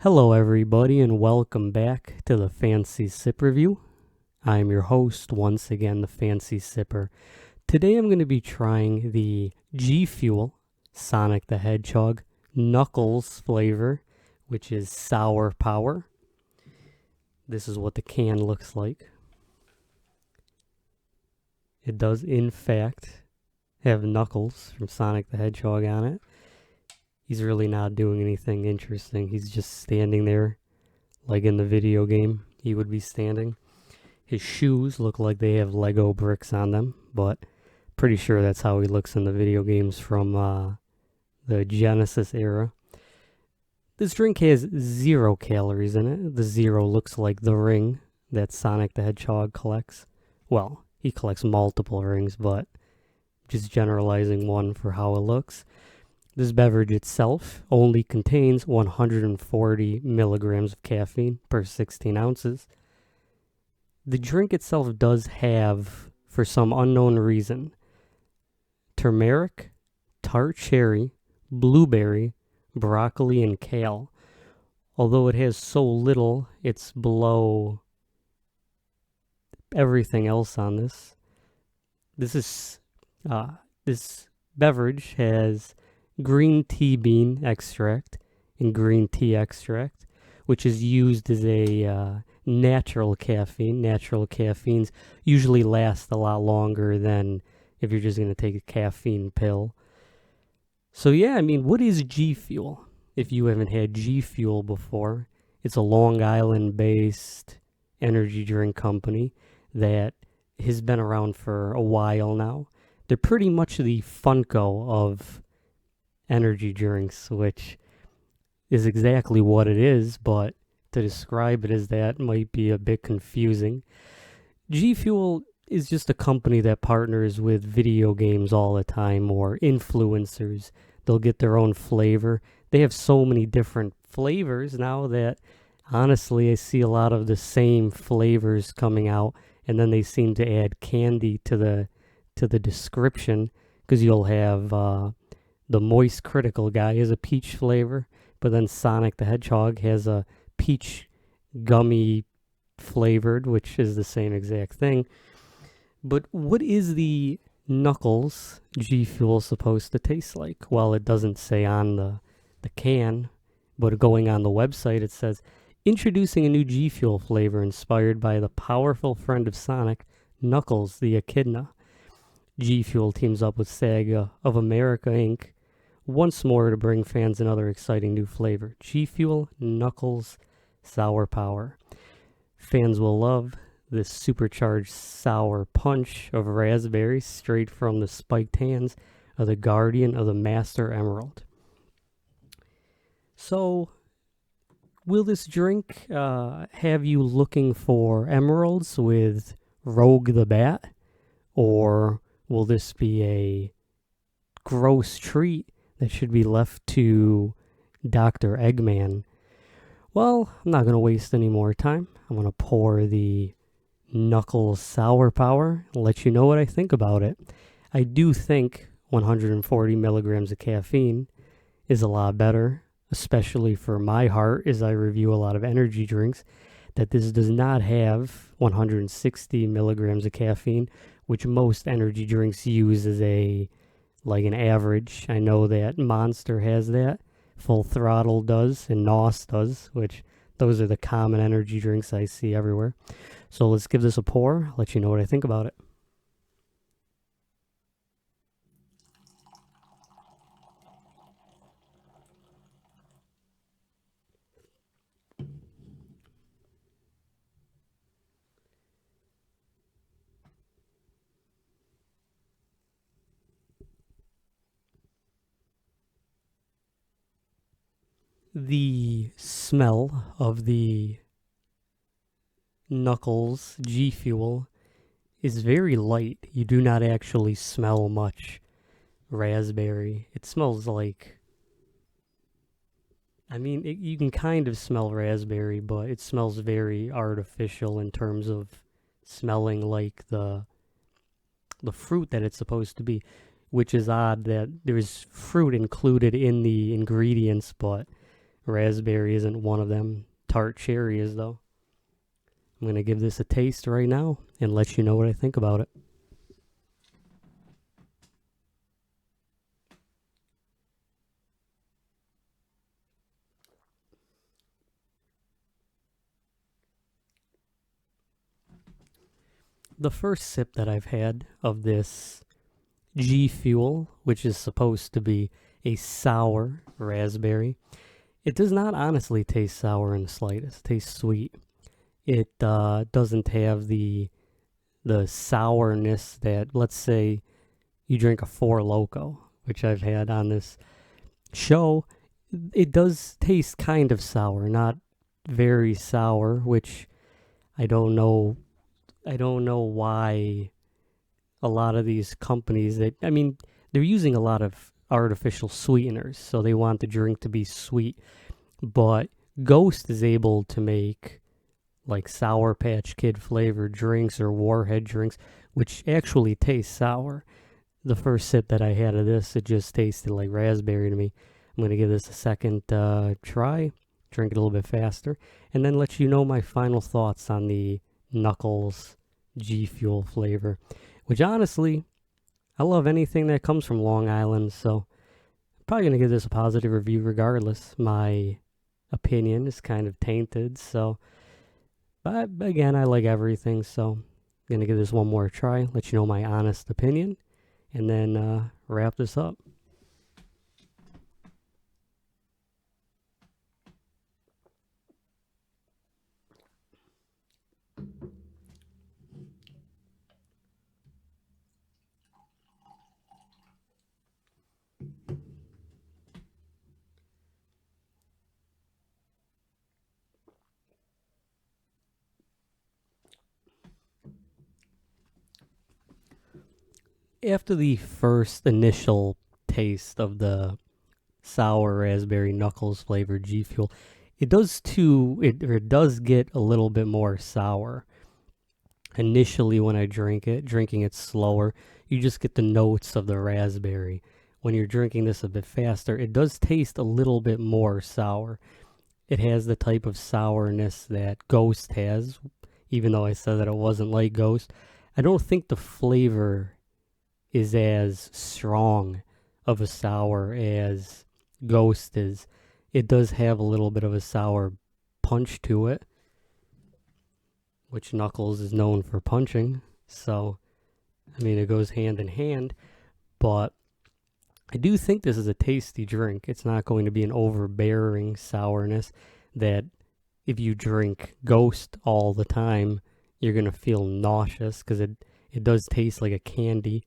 Hello, everybody, and welcome back to the Fancy Sip Review. I'm your host, once again, the Fancy Sipper. Today I'm going to be trying the G Fuel Sonic the Hedgehog Knuckles flavor, which is Sour Power. This is what the can looks like. It does, in fact, have Knuckles from Sonic the Hedgehog on it. He's really not doing anything interesting. He's just standing there like in the video game he would be standing. His shoes look like they have Lego bricks on them, but pretty sure that's how he looks in the video games from the Genesis era. This drink has 0 calories in it. The 0 looks like the ring that Sonic the Hedgehog collects. Well, he collects multiple rings, but just generalizing one for how it looks. This beverage itself only contains 140 milligrams of caffeine per 16 ounces. The drink itself does have, for some unknown reason, turmeric, tart cherry, blueberry, broccoli, and kale. Although it has so little, it's below everything else on this. This beverage has green tea bean extract and green tea extract, which is used as a natural caffeine. Natural caffeines usually last a lot longer than if you're just going to take a caffeine pill. So yeah, I mean, what is G Fuel? If you haven't had G Fuel before, it's a Long Island-based energy drink company that has been around for a while now. They're pretty much the Funko of energy drinks, which is exactly what it is, but to describe it as that might be a bit confusing. G Fuel is just a company that partners with video games all the time or influencers. They'll get their own flavor. They have so many different flavors now that honestly I see a lot of the same flavors coming out, and then they seem to add candy to the description, because you'll have the Moist Critical guy has a peach flavor, but then Sonic the Hedgehog has a peach gummy flavored, which is the same exact thing. But what is the Knuckles G Fuel supposed to taste like? Well, it doesn't say on the can, but going on the website it says, introducing a new G Fuel flavor inspired by the powerful friend of Sonic, Knuckles the Echidna. G Fuel teams up with Sega of America Inc. once more to bring fans another exciting new flavor. G Fuel Knuckles Sour Power. Fans will love this supercharged sour punch of raspberry straight from the spiked hands of the guardian of the Master Emerald. So, will this drink have you looking for emeralds with Rogue the Bat? Or will this be a gross treat that should be left to Dr. Eggman? Well, I'm not going to waste any more time. I'm going to pour the Knuckles Sour Power and let you know what I think about it. I do think 140 milligrams of caffeine is a lot better, especially for my heart as I review a lot of energy drinks, that this does not have 160 milligrams of caffeine, which most energy drinks use as an average. I know that Monster has that, Full Throttle does, and NOS does, which those are the common energy drinks I see everywhere. So let's give this a pour, let you know what I think about it. The smell of the Knuckles G Fuel is very light. You do not actually smell much raspberry. It smells like, you can kind of smell raspberry, but it smells very artificial in terms of smelling like the fruit that it's supposed to be, which is odd that there's fruit included in the ingredients, but Raspberry isn't one of them. Tart cherry is, though. I'm going to give this a taste right now and let you know what I think about it. The first sip that I've had of this G Fuel, which is supposed to be a sour raspberry, it does not honestly taste sour in the slightest. It tastes sweet. It doesn't have the sourness that, let's say, you drink a Four Loko, which I've had on this show. It does taste kind of sour, not very sour, which I don't know. I don't know why a lot of these companies they're using a lot of artificial sweeteners, so they want the drink to be sweet. But Ghost is able to make like Sour Patch Kid flavored drinks or Warhead drinks, which actually taste sour. The first sip that I had of this, it just tasted like raspberry to me. I'm going to give this a second try, drink it a little bit faster, and then let you know my final thoughts on the Knuckles G Fuel flavor, which honestly, I love anything that comes from Long Island, so I'm probably going to give this a positive review regardless. My opinion is kind of tainted, so, but again, I like everything, so I'm going to give this one more try, let you know my honest opinion, and then wrap this up. After the first initial taste of the sour raspberry Knuckles flavored G Fuel, it does get a little bit more sour. Initially, when I drinking it slower, you just get the notes of the raspberry. When you're drinking this a bit faster, it does taste a little bit more sour. It has the type of sourness that Ghost has, even though I said that it wasn't like Ghost. I don't think the flavor is as strong of a sour as Ghost is. It does have a little bit of a sour punch to it, which Knuckles is known for punching. So, I mean, it goes hand in hand. But I do think this is a tasty drink. It's not going to be an overbearing sourness that if you drink Ghost all the time, you're going to feel nauseous, because it does taste like a candy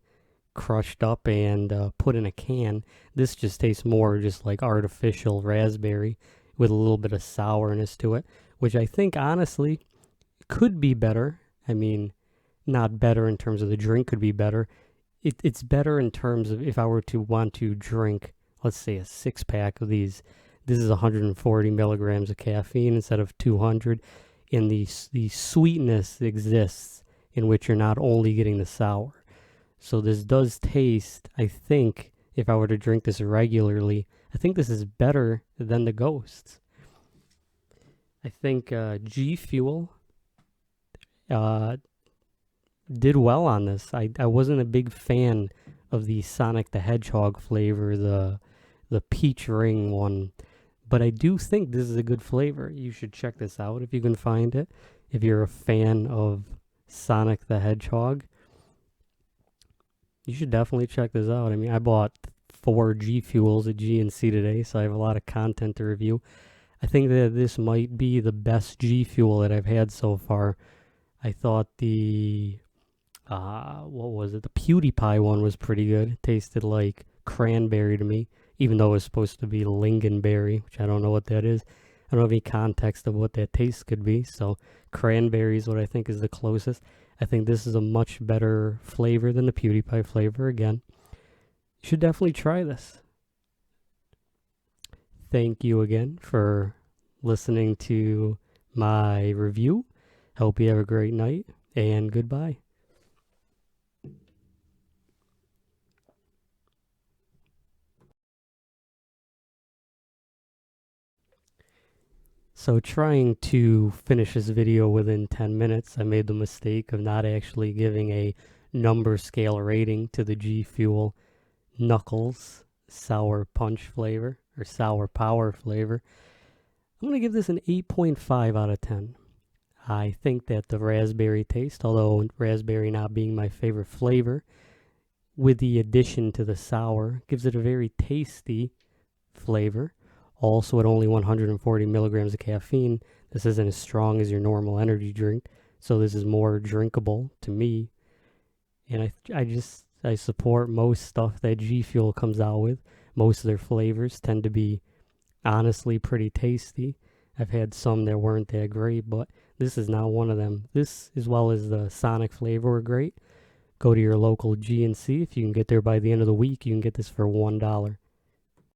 crushed up and put in a can. This just tastes more just like artificial raspberry with a little bit of sourness to it, which I think honestly could be better. I mean, not better in terms of the drink could be better. It's better in terms of if I were to want to drink, let's say, a 6-pack of these. This is 140 milligrams of caffeine instead of 200, and the sweetness exists in which you're not only getting the sour. So this does taste, I think, if I were to drink this regularly, I think this is better than the Ghosts. I think G Fuel did well on this. I wasn't a big fan of the Sonic the Hedgehog flavor, the peach ring one, but I do think this is a good flavor. You should check this out if you can find it. If you're a fan of Sonic the Hedgehog, you should definitely check this out. I mean, I bought 4 G Fuels at GNC today, so I have a lot of content to review. I think that this might be the best G Fuel that I've had so far. I thought the, what was it? The PewDiePie one was pretty good. It tasted like cranberry to me, even though it was supposed to be lingonberry, which I don't know what that is. I don't have any context of what that taste could be, so cranberry is what I think is the closest. I think this is a much better flavor than the PewDiePie flavor again. You should definitely try this. Thank you again for listening to my review. Hope you have a great night, and goodbye. So trying to finish this video within 10 minutes, I made the mistake of not actually giving a number scale rating to the G Fuel Knuckles Sour Punch flavor, or Sour Power flavor. I'm going to give this an 8.5 out of 10. I think that the raspberry taste, although raspberry not being my favorite flavor, with the addition to the sour, gives it a very tasty flavor. Also, at only 140 milligrams of caffeine, this isn't as strong as your normal energy drink, so this is more drinkable to me. And I support most stuff that G Fuel comes out with. Most of their flavors tend to be honestly pretty tasty. I've had some that weren't that great, but this is not one of them. This, as well as the Sonic flavor, are great. Go to your local GNC. If you can get there by the end of the week, you can get this for $1.